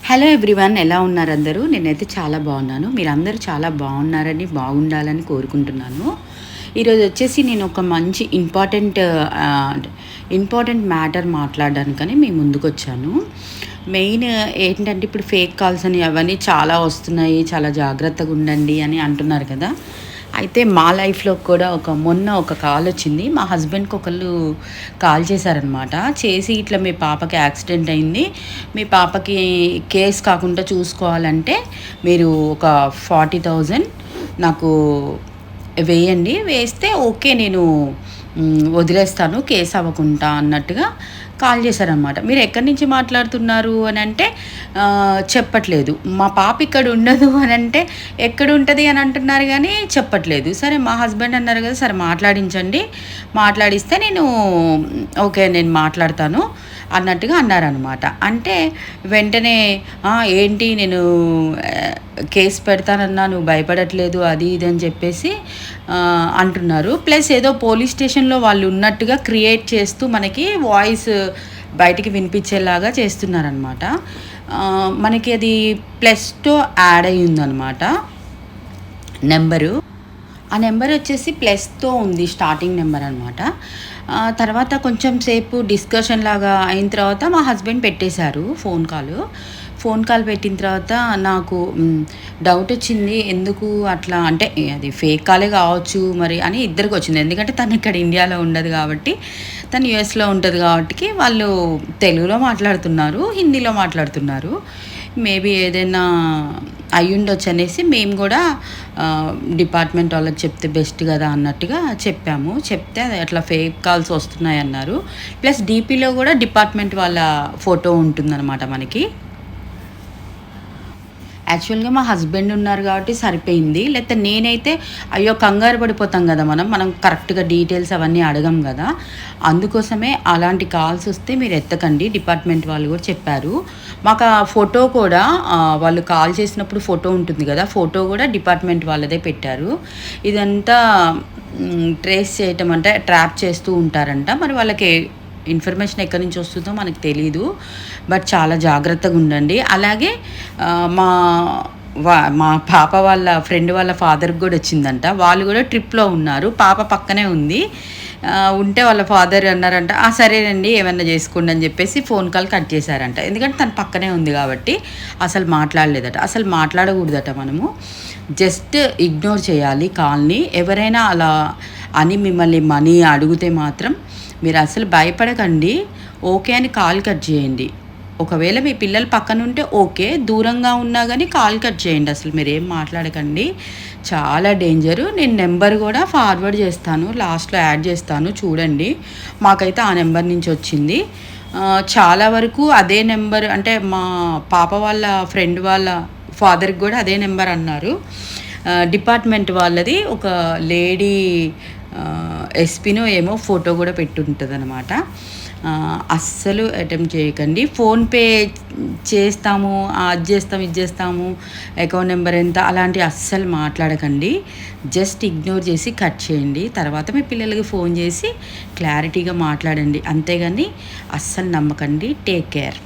Hello everyone, ఎలా ఉన్నారు అందరూ? నేనైతే చాలా బాగున్నాను. మీరందరూ చాలా బాగున్నారని, బాగుండాలని కోరుకుంటున్నాను. ఈరోజు వచ్చేసి నేను ఒక మంచి ఇంపార్టెంట్ మ్యాటర్ మాట్లాడడానికని మీ ముందుకు వచ్చాను. మెయిన్ ఏంటంటే, ఇప్పుడు ఫేక్ కాల్స్ అని అవన్నీ చాలా వస్తున్నాయి, చాలా జాగ్రత్తగా ఉండండి అని అంటున్నారు కదా. అయితే మా లైఫ్లో కూడా మొన్న ఒక కాల్ వచ్చింది. మా హస్బెండ్కి ఒకళ్ళు కాల్ చేశారనమాట. చేసి ఇట్లా మీ పాపకి యాక్సిడెంట్ అయింది, మీ పాపకి కేస్ కాకుండా చూసుకోవాలంటే మీరు ఒక 40,000 నాకు వేయండి, వేస్తే ఓకే నేను వదిలేస్తాను కేసు అవ్వకుండా అన్నట్టుగా కాల్ చేశారనమాట. మీరు ఎక్కడి నుంచి మాట్లాడుతున్నారు అని అంటే చెప్పట్లేదు. మా పాప ఇక్కడ ఉండదు అని అంటే ఎక్కడ ఉంటుంది అని అంటున్నారు కానీ చెప్పట్లేదు. సరే మా హస్బెండ్ అన్నారు కదా, సరే మాట్లాడించండి, మాట్లాడిస్తే నేను ఓకే నేను మాట్లాడతాను అన్నట్టుగా అన్నారనమాట. అంటే వెంటనే ఏంటి నేను కేసు పెడతానన్నా నువ్వు భయపడట్లేదు అది ఇది అని చెప్పేసి అంటున్నారు. ప్లస్ ఏదో పోలీస్ స్టేషన్లో వాళ్ళు ఉన్నట్టుగా క్రియేట్ చేస్తూ మనకి వాయిస్ బయటికి వినిపించేలాగా చేస్తున్నారనమాట. మనకి అది +తో యాడ్ అయ్యి ఉందన్నమాట నెంబరు. ఆ నెంబర్ వచ్చేసి +తో ఉంది, స్టార్టింగ్ నెంబర్ అనమాట. తర్వాత కొంచెం సేపు డిస్కషన్ లాగా అయిన తర్వాత మా హస్బెండ్ పెట్టేశారు ఫోన్ కాల్ పెట్టిన తర్వాత నాకు డౌట్ వచ్చింది. ఎందుకు అట్లా అంటే అది ఫేక్ కాలే కావచ్చు మరి అని ఇద్దరికి వచ్చింది. ఎందుకంటే తను ఇక్కడ ఇండియాలో ఉండదు కాబట్టి, తను యూఎస్లో ఉంటుంది కాబట్టి వాళ్ళు తెలుగులో మాట్లాడుతున్నారు, హిందీలో మాట్లాడుతున్నారు. మేబీ ఏదైనా అయ్యుండొచ్చు అనేసి మేము కూడా డిపార్ట్మెంట్ వాళ్ళకి చెప్తే బెస్ట్ కదా అన్నట్టుగా చెప్తే అట్లా ఫేక్ కాల్స్ వస్తున్నాయి అన్నారు. ప్లస్ డీపీలో కూడా డిపార్ట్మెంట్ వాళ్ళ ఫోటో ఉంటుందన్నమాట మనకి. యాక్చువల్గా మా హస్బెండ్ ఉన్నారు కాబట్టి సరిపోయింది. లేకపోతే నేనైతే అయ్యో కంగారు పడిపోతాం కదా, మనం కరెక్ట్గా డీటెయిల్స్ అవన్నీ అడగం కదా. అందుకోసమే అలాంటి కాల్స్ వస్తే మీరు ఎత్తకండి, డిపార్ట్మెంట్ వాళ్ళు కూడా చెప్పారు మాకు. ఆ ఫోటో కూడా వాళ్ళు కాల్ చేసినప్పుడు ఫోటో ఉంటుంది కదా, ఫోటో కూడా డిపార్ట్మెంట్ వాళ్ళదే పెట్టారు. ఇదంతా ట్రేస్ చేయటం అంటే ట్రాప్ చేస్తూ ఉంటారంట. మరి వాళ్ళకి ఇన్ఫర్మేషన్ ఎక్కడి నుంచి వస్తుందో మనకు తెలీదు, బట్ చాలా జాగ్రత్తగా ఉండండి. అలాగే మా మా పాప వాళ్ళ ఫ్రెండ్ వాళ్ళ ఫాదర్కి కూడా వచ్చిందంట. వాళ్ళు కూడా ట్రిప్లో ఉన్నారు, పాప పక్కనే ఉంది. ఉంటే వాళ్ళ ఫాదర్ అన్నారంట సరేనండి ఏమన్నా చేసుకోండి అని చెప్పేసి ఫోన్ కాల్ కట్ చేశారంట. ఎందుకంటే తన పక్కనే ఉంది కాబట్టి అసలు మాట్లాడలేదట. అసలు మాట్లాడకూడదట, మనము జస్ట్ ఇగ్నోర్ చేయాలి కాల్ని. ఎవరైనా అలా అని మిమ్మల్ని మనీ అడిగితే మాత్రం మీరు అసలు భయపడకండి, ఓకే అని కాల్ కట్ చేయండి. ఒకవేళ మీ పిల్లలు పక్కన ఉంటే ఓకే, దూరంగా ఉన్నా కానీ కాల్ కట్ చేయండి. అసలు మీరు ఏం మాట్లాడకండి, చాలా డేంజరు. నేను నెంబర్ కూడా ఫార్వర్డ్ చేస్తాను, లాస్ట్లో యాడ్ చేస్తాను, చూడండి. మాకైతే ఆ నెంబర్ నుంచి వచ్చింది. చాలా వరకు అదే నెంబర్, అంటే మా పాప వాళ్ళ ఫ్రెండ్ వాళ్ళ ఫాదర్కి కూడా అదే నెంబర్ అన్నారు. డిపార్ట్మెంట్ వాళ్ళది ఒక లేడీ ఎస్పీనో ఏమో ఫోటో కూడా పెట్టుంటుంది అనమాట. అస్సలు అటెంప్ట్ చేయకండి. ఫోన్పే చేస్తాము, అది చేస్తాము, ఇది చేస్తాము, అకౌంట్ నెంబర్ ఎంత, అలాంటివి అస్సలు మాట్లాడకండి. జస్ట్ ఇగ్నోర్ చేసి కట్ చేయండి. తర్వాత మీ పిల్లలకి ఫోన్ చేసి క్లారిటీగా మాట్లాడండి, అంతేగాని అస్సలు నమ్మకండి. Take care.